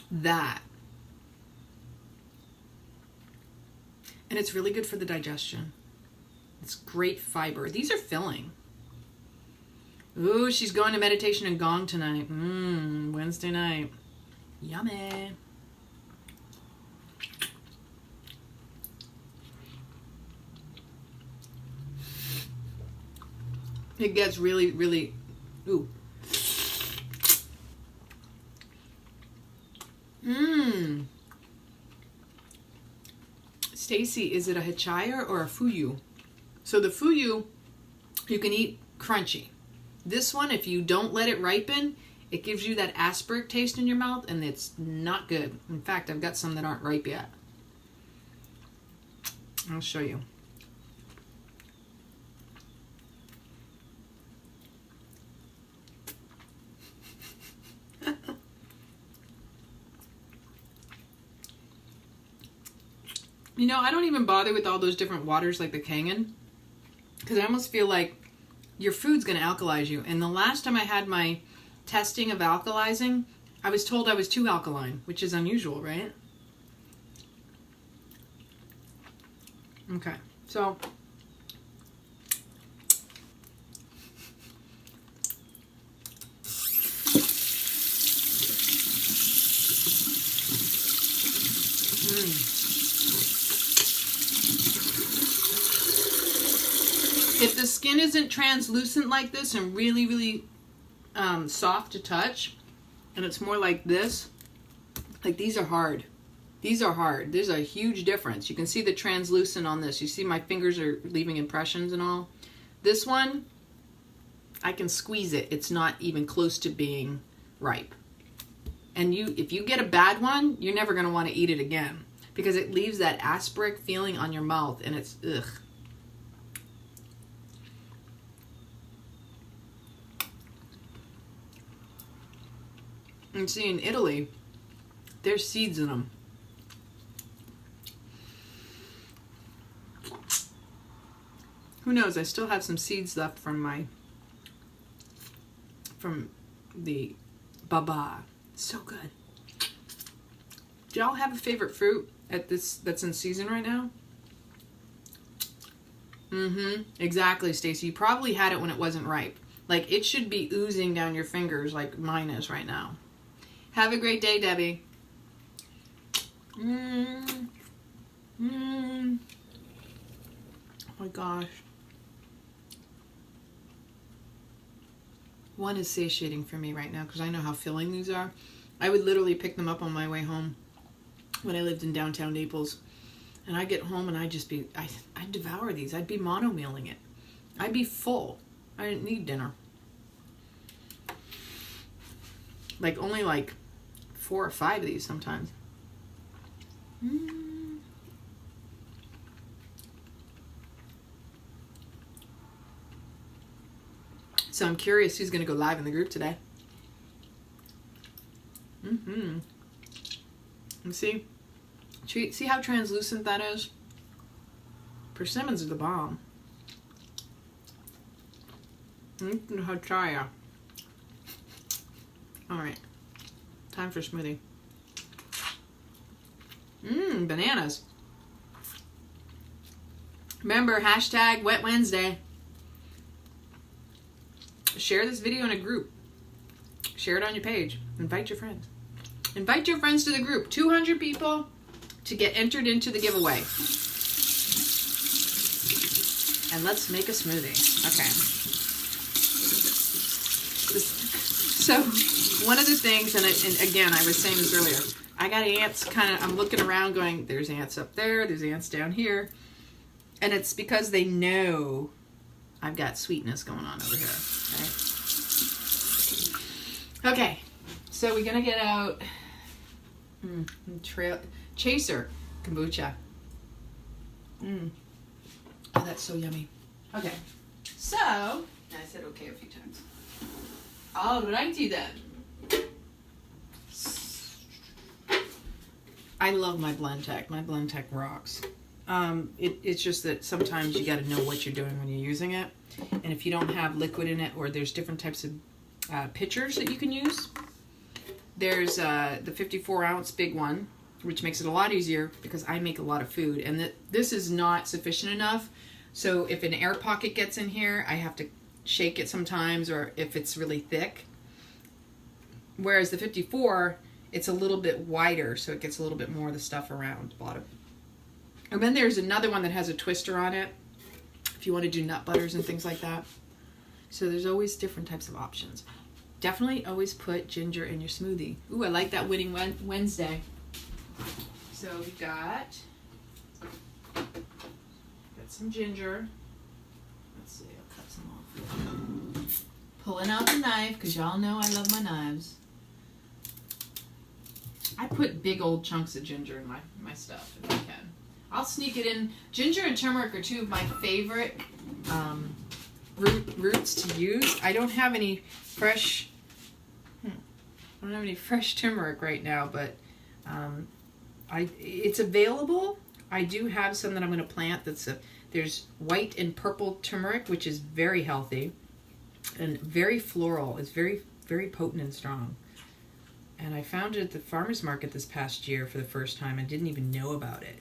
[SPEAKER 1] That. And it's really good for the digestion. It's great fiber. These are filling. Ooh, she's going to meditation and gong tonight. Wednesday night. Yummy. It gets really, really, ooh. Stacy, is it a hachaya or a fuyu? So the fuyu, you can eat crunchy. This one, if you don't let it ripen, it gives you that asperge taste in your mouth, and it's not good. In fact, I've got some that aren't ripe yet. I'll show you. You know, I don't even bother with all those different waters like the Kangen, because I almost feel like your food's going to alkalize you. And the last time I had my testing of alkalizing, I was told I was too alkaline, which is unusual, right? Okay, so if the skin isn't translucent like this and really, really soft to touch, and it's more like this, like these are hard. These are hard. There's a huge difference. You can see the translucent on this. You see my fingers are leaving impressions and all. This one, I can squeeze it. It's not even close to being ripe. And if you get a bad one, you're never going to want to eat it again, because it leaves that asperge feeling on your mouth, and it's ugh. And see, in Italy, there's seeds in them. Who knows? I still have some seeds left from the baba. So good. Do y'all have a favorite fruit that's in season right now? Exactly, Stacy. You probably had it when it wasn't ripe. Like, it should be oozing down your fingers like mine is right now. Have a great day, Debbie. Oh my gosh. One is satiating for me right now because I know how filling these are. I would literally pick them up on my way home when I lived in downtown Naples. And I get home and I'd devour these. I'd be mono-mealing it. I'd be full. I didn't need dinner. Like, only like 4 or 5 of these sometimes. So I'm curious who's going to go live in the group today. And see how translucent that is? Persimmons are the bomb. I'll try ya. All right, time for smoothie. Bananas. Remember, hashtag Wet Wednesday. Share this video in a group. Share it on your page. Invite your friends. Invite your friends to the group. 200 people to get entered into the giveaway. And let's make a smoothie. Okay. So, one of the things, and again, I was saying this earlier, I got ants I'm looking around going, there's ants up there, there's ants down here. And it's because they know I've got sweetness going on over here. Right? Okay, so we're going to get out Chaser kombucha. Oh, that's so yummy. Okay, so, I said okay a few times. Alrighty then. I love my Blendtec. My Blendtec rocks. It's just that sometimes you got to know what you're doing when you're using it. And if you don't have liquid in it, or there's different types of pitchers that you can use. There's the 54 ounce big one, which makes it a lot easier because I make a lot of food. And this is not sufficient enough. So if an air pocket gets in here, I have to shake it sometimes, or if it's really thick. Whereas the 54, it's a little bit wider, so it gets a little bit more of the stuff around the bottom. And then there's another one that has a twister on it, if you want to do nut butters and things like that. So there's always different types of options. Definitely always put ginger in your smoothie. Ooh, I like that Winning Wednesday. So we got some ginger. Let's see, I'll cut some off. Pulling out the knife, because y'all know I love my knives. I put big old chunks of ginger in my stuff if I can. I'll sneak it in. Ginger and turmeric are two of my favorite roots to use. I don't have any fresh turmeric right now, but it's available. I do have some that I'm going to plant. There's white and purple turmeric, which is very healthy and very floral. It's very, very potent and strong. And I found it at the farmer's market this past year for the first time. I didn't even know about it.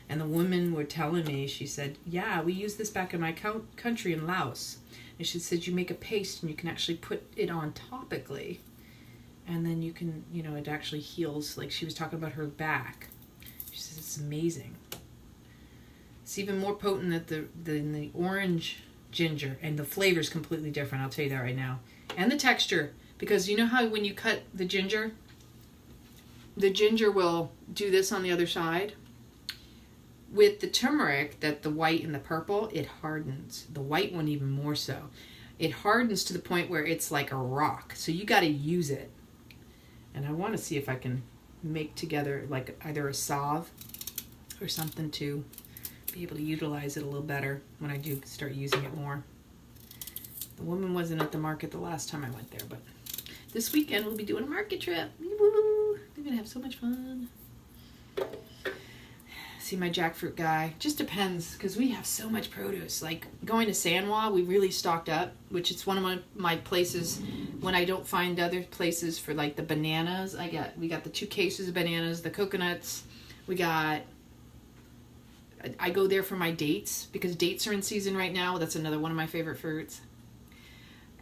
[SPEAKER 1] And the women were telling me, she said, yeah, we use this back in my country in Laos. And she said, you make a paste and you can actually put it on topically. And then you can, it actually heals. Like she was talking about her back. She says, it's amazing. It's even more potent than the orange ginger. And the flavor is completely different. I'll tell you that right now. And the texture. Because you know how when you cut the ginger will do this on the other side? With the turmeric, the white and the purple, it hardens. The white one even more so. It hardens to the point where it's like a rock. So you got to use it. And I want to see if I can make together like either a salve or something to be able to utilize it a little better when I do start using it more. The woman wasn't at the market the last time I went there, but this weekend we'll be doing a market trip. Woo-hoo. We're going to have so much fun. See my jackfruit guy. Just depends, because we have so much produce. Like going to San Juan, we really stocked up, which it's one of my places when I don't find other places for like the bananas. We got the 2 cases of bananas, the coconuts. I go there for my dates, because dates are in season right now. That's another one of my favorite fruits.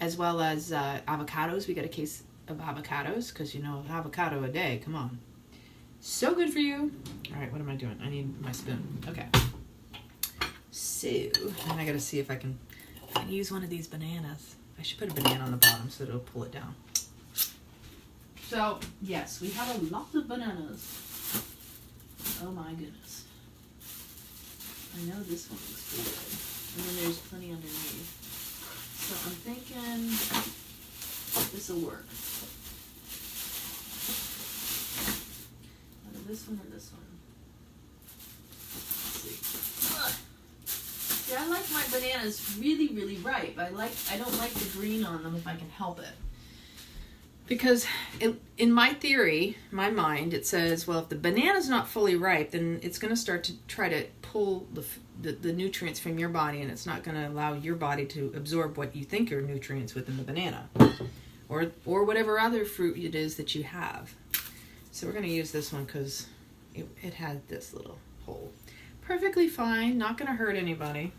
[SPEAKER 1] As well as avocados. We got a case of avocados, because avocado a day. Come on. So good for you. All right, what am I doing? I need my spoon. Okay. So, and I got to see if I can use one of these bananas. I should put a banana on the bottom so it'll pull it down. So, yes, we have a lot of bananas. Oh my goodness. I know this one looks pretty good. And then there's plenty underneath. So I'm thinking this will work. This one or this one? Let's see. See, I like my bananas really, really ripe. I don't like the green on them if I can help it. Because in my theory, my mind, it says, well, if the banana's not fully ripe, then it's going to start to try to pull the nutrients from your body, and it's not going to allow your body to absorb what you think are nutrients within the banana. Or whatever other fruit it is that you have. So we're going to use this one because it had this little hole. Perfectly fine. Not going to hurt anybody.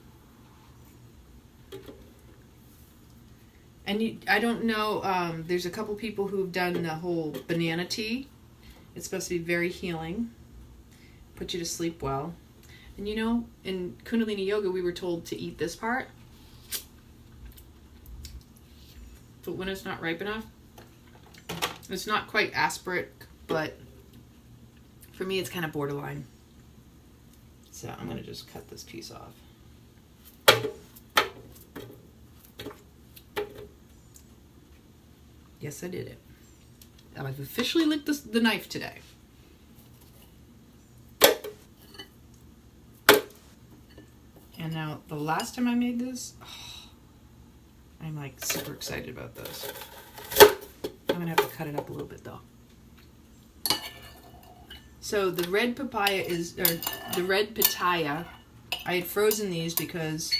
[SPEAKER 1] And I don't know, there's a couple people who've done the whole banana tea. It's supposed to be very healing. Put you to sleep well. And in Kundalini Yoga, we were told to eat this part. But when it's not ripe enough, it's not quite aspirate, but For me, it's kind of borderline. So I'm going to just cut this piece off. Yes, I did it. I've officially licked the knife today. And now, the last time I made this, I'm like super excited about this. I'm going to have to cut it up a little bit though. So the red papaya the red pitaya, I had frozen these because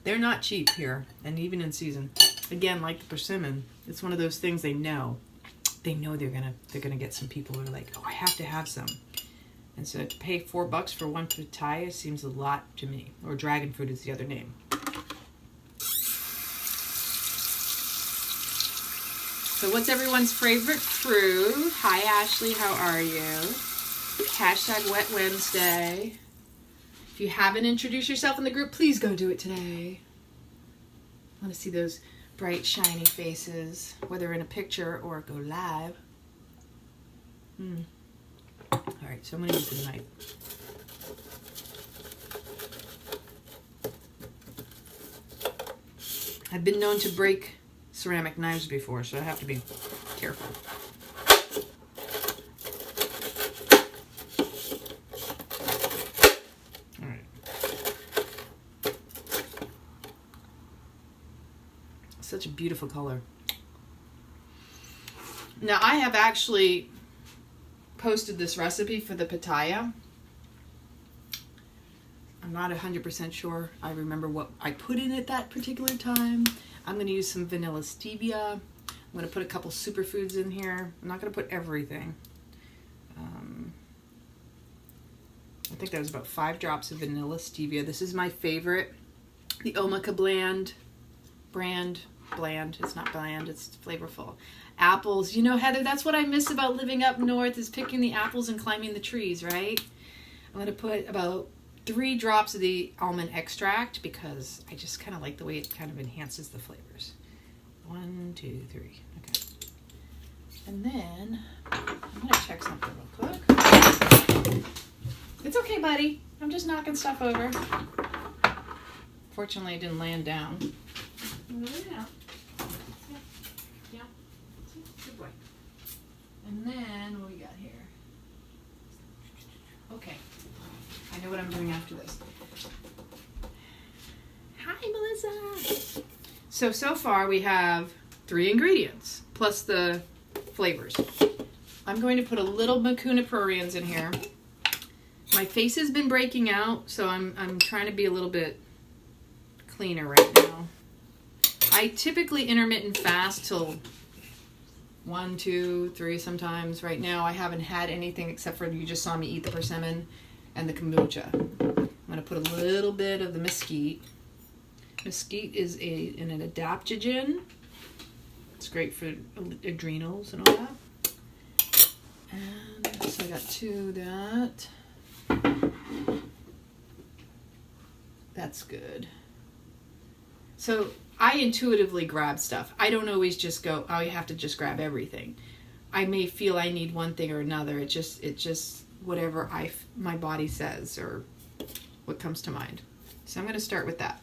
[SPEAKER 1] they're not cheap here, and even in season. Again, like the persimmon, it's one of those things they know. They know they're gonna get some people who are like, oh, I have to have some. And so to pay $4 for one pitaya seems a lot to me. Or dragon fruit is the other name. So what's everyone's favorite fruit? Hi Ashley, how are you? Hashtag Wet Wednesday. If you haven't introduced yourself in the group, please go do it today. I want to see those bright, shiny faces, whether in a picture or go live. Alright, so I'm going to use the knife. I've been known to break ceramic knives before, so I have to be careful. All right. Such a beautiful color. Now, I have actually posted this recipe for the pitaya. I'm not 100% sure I remember what I put in it that particular time. I'm going to use some vanilla stevia. I'm going to put a couple superfoods in here. I'm not going to put everything. I think that was about 5 drops of vanilla stevia. This is my favorite. The Omaka brand. Bland. It's not bland. It's flavorful. Apples. You know, Heather, that's what I miss about living up north is picking the apples and climbing the trees, right? I'm going to put about 3 drops of the almond extract because I just kind of like the way it kind of enhances the flavors. 1, 2, 3. Okay. And then I'm going to check something real quick. It's okay, buddy. I'm just knocking stuff over. Fortunately, it didn't land down. Yeah. Good boy. And then what we got here? Okay. I know what I'm doing after this. Hi, Melissa. So far we have 3 ingredients plus the flavors. I'm going to put a little Mucuna pruriens in here. My face has been breaking out, so I'm trying to be a little bit cleaner right now. I typically intermittent fast till 1, 2, 3 sometimes. Right now I haven't had anything except for you just saw me eat the persimmon and the kombucha. I'm going to put a little bit of the mesquite. Mesquite is an adaptogen. It's great for adrenals and all that. And so I got 2 of that. That's good. So I intuitively grab stuff. I don't always just go, oh, you have to just grab everything. I may feel I need one thing or another. It just whatever my body says or what comes to mind. So I'm going to start with that.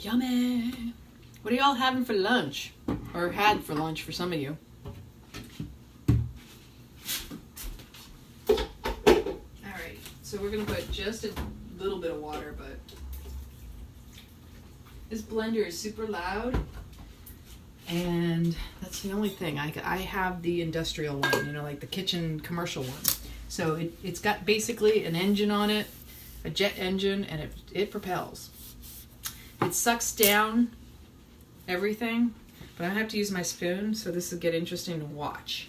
[SPEAKER 1] Yummy. What are y'all having for lunch? Or had for lunch for some of you? Alright, so we're going to put just a little bit of water, but this blender is super loud. And that's the only thing. I have the industrial one, you know, like the kitchen commercial one. So it's got basically an engine on it, a jet engine, and it propels. It sucks down everything, but I have to use my spoon, so this will get interesting to watch.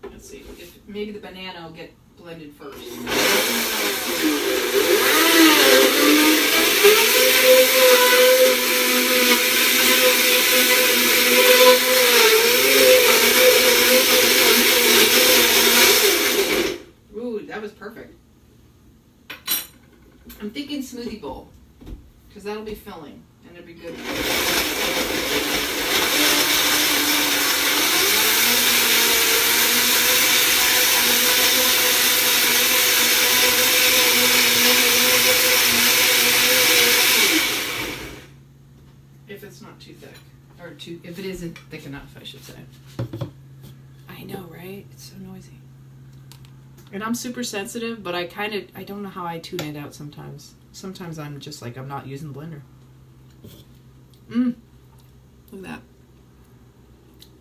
[SPEAKER 1] Let's see, if maybe the banana will get blended first. Ooh, that was perfect. I'm thinking smoothie bowl, because that'll be filling. And it'd be good. If it's not too thick. Or if it isn't thick enough, I should say. I know, right? It's so noisy. And I'm super sensitive, but I don't know how I tune it out sometimes. Sometimes I'm just like, I'm not using the blender. Look at that.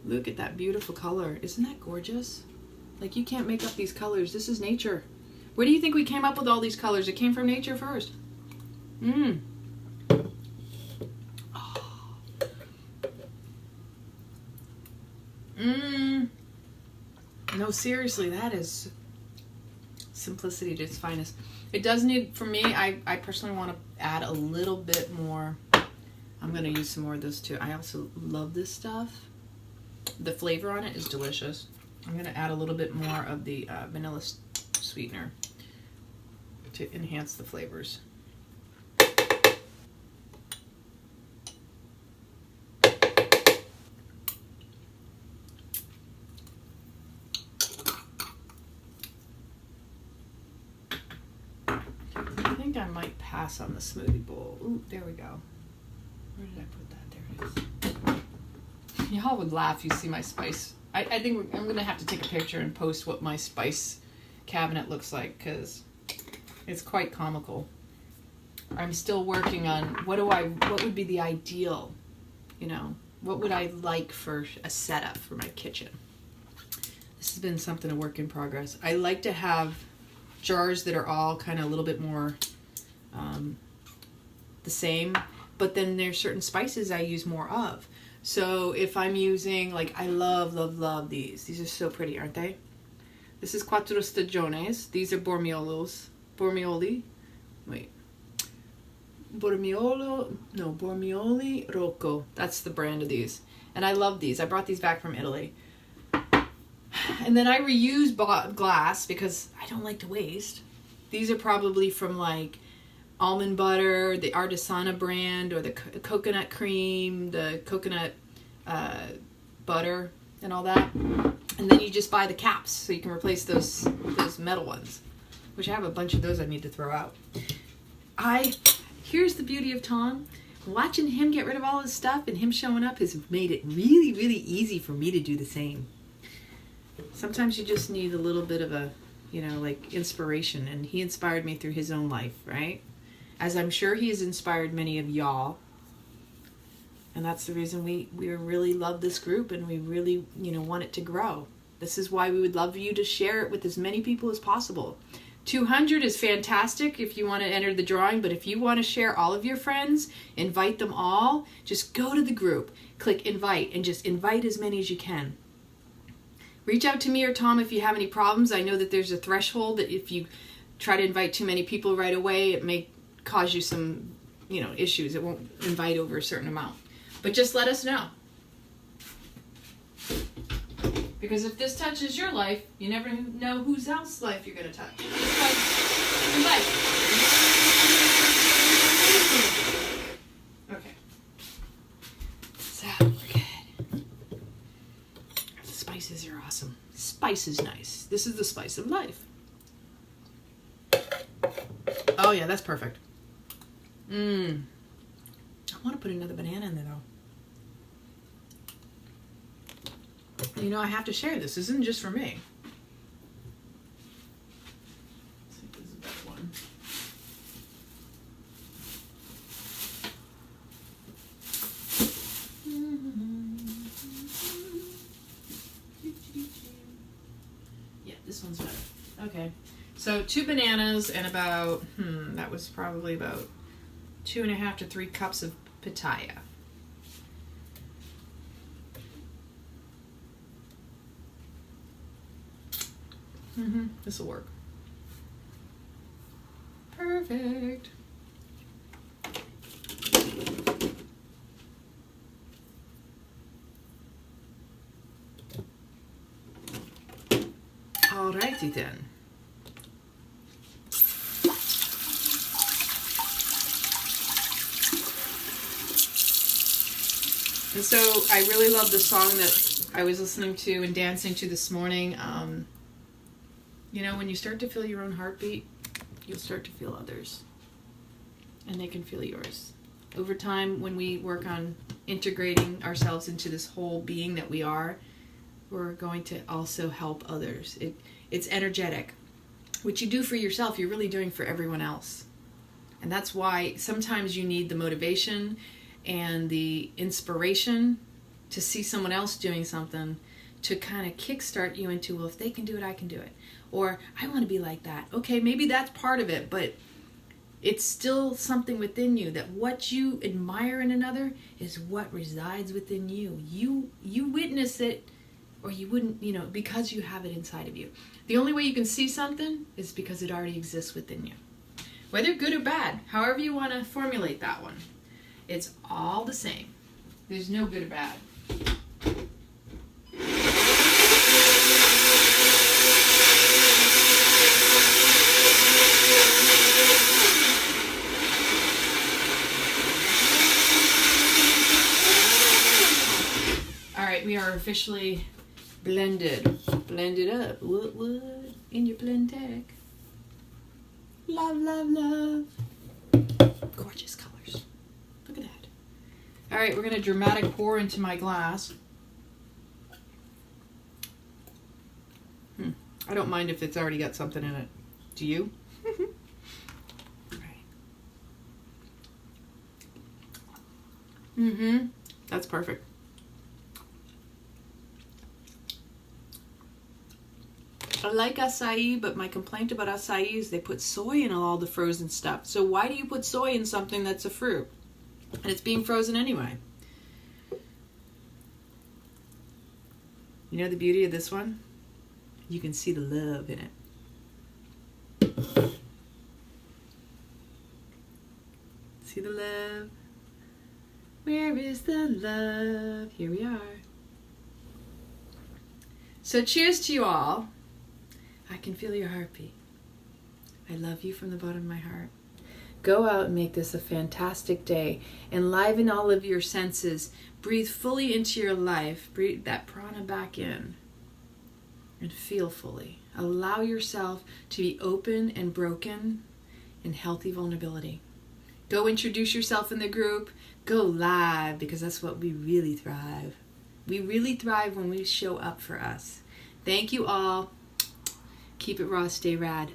[SPEAKER 1] Look at that beautiful color. Isn't that gorgeous? Like, you can't make up these colors. This is nature. Where do you think we came up with all these colors? It came from nature first. No, seriously, that is simplicity to its finest. It does need, for me, I personally want to add a little bit more. I'm going to use some more of this too. I also love this stuff. The flavor on it is delicious. I'm going to add a little bit more of the vanilla sweetener to enhance the flavors. I think I might pass on the smoothie bowl. Ooh, there we go. Where did I put that? There it is. Y'all would laugh if you see my spice. I think I'm going to have to take a picture and post what my spice cabinet looks like, because it's quite comical. I'm still working on what would be the ideal, you know, what would I like for a setup for my kitchen. This has been something, a work in progress. I like to have jars that are all kind of a little bit more the same, but then there's certain spices I use more of. So if I'm using, like, I love these. These are so pretty, aren't they? This is Quattro Stagiones. These are Bormioli. Wait. Bormioli Rocco. That's the brand of these. And I love these. I brought these back from Italy. And then I reuse glass because I don't like to waste. These are probably from like almond butter, the Artisana brand, or the coconut cream, the coconut butter, and all that. And then you just buy the caps so you can replace those metal ones, which I have a bunch of those I need to throw out. Here's the beauty of Tom. Watching him get rid of all his stuff and him showing up has made it really, really easy for me to do the same. Sometimes you just need a little bit of a, you know, like inspiration, and he inspired me through his own life, right? As I'm sure he has inspired many of y'all. And that's the reason we really love this group, and we really, you know, want it to grow. This is why we would love you to share it with as many people as possible. 200 is fantastic if you want to enter the drawing, but if you want to share all of your friends, invite them all, just go to the group, click invite, and just invite as many as you can. Reach out to me or Tom if you have any problems. I know that there's a threshold that if you try to invite too many people right away, it may cause you some, you know, issues. It won't invite over a certain amount. But just let us know. Because if this touches your life, you never know whose else's life you're going to touch. Invite. Okay. So, we're good. The spices are awesome. Spice is nice. This is the spice of life. Oh yeah, that's perfect. I want to put another banana in there though. You know, I have to share this. This isn't just for me. Let's see if this is a better one. Yeah, this one's better. Okay. So 2 bananas and about, that was probably about 2.5 to 3 cups of pitaya. This will work. Perfect. Alrighty then. And so I really love the song that I was listening to and dancing to this morning. You know, when you start to feel your own heartbeat, you'll start to feel others. And they can feel yours. Over time, when we work on integrating ourselves into this whole being that we are, we're going to also help others. It's energetic. What you do for yourself, you're really doing for everyone else. And that's why sometimes you need the motivation and the inspiration to see someone else doing something to kind of kickstart you into, well, if they can do it, I can do it. Or, I want to be like that. Okay, maybe that's part of it, but it's still something within you that what you admire in another is what resides within you. You witness it, or you wouldn't, you know, because you have it inside of you. The only way you can see something is because it already exists within you. Whether good or bad, however you want to formulate that one, it's all the same. There's no good or bad. We are officially blended. Blended up. What? In your Blendtec. Love, love, love. Gorgeous colors. Look at that. Alright, we're going to dramatic pour into my glass. I don't mind if it's already got something in it. Do you? Alright. That's perfect. I like acai, but my complaint about acai is they put soy in all the frozen stuff. So why do you put soy in something that's a fruit? And it's being frozen anyway. You know the beauty of this one? You can see the love in it. See the love? Where is the love? Here we are. So cheers to you all. I can feel your heartbeat. I love you from the bottom of my heart. Go out and make this a fantastic day. Enliven all of your senses. Breathe fully into your life. Breathe that prana back in. And feel fully. Allow yourself to be open and broken in healthy vulnerability. Go introduce yourself in the group. Go live, because that's what we really thrive. We really thrive when we show up for us. Thank you all. Keep it raw, stay rad.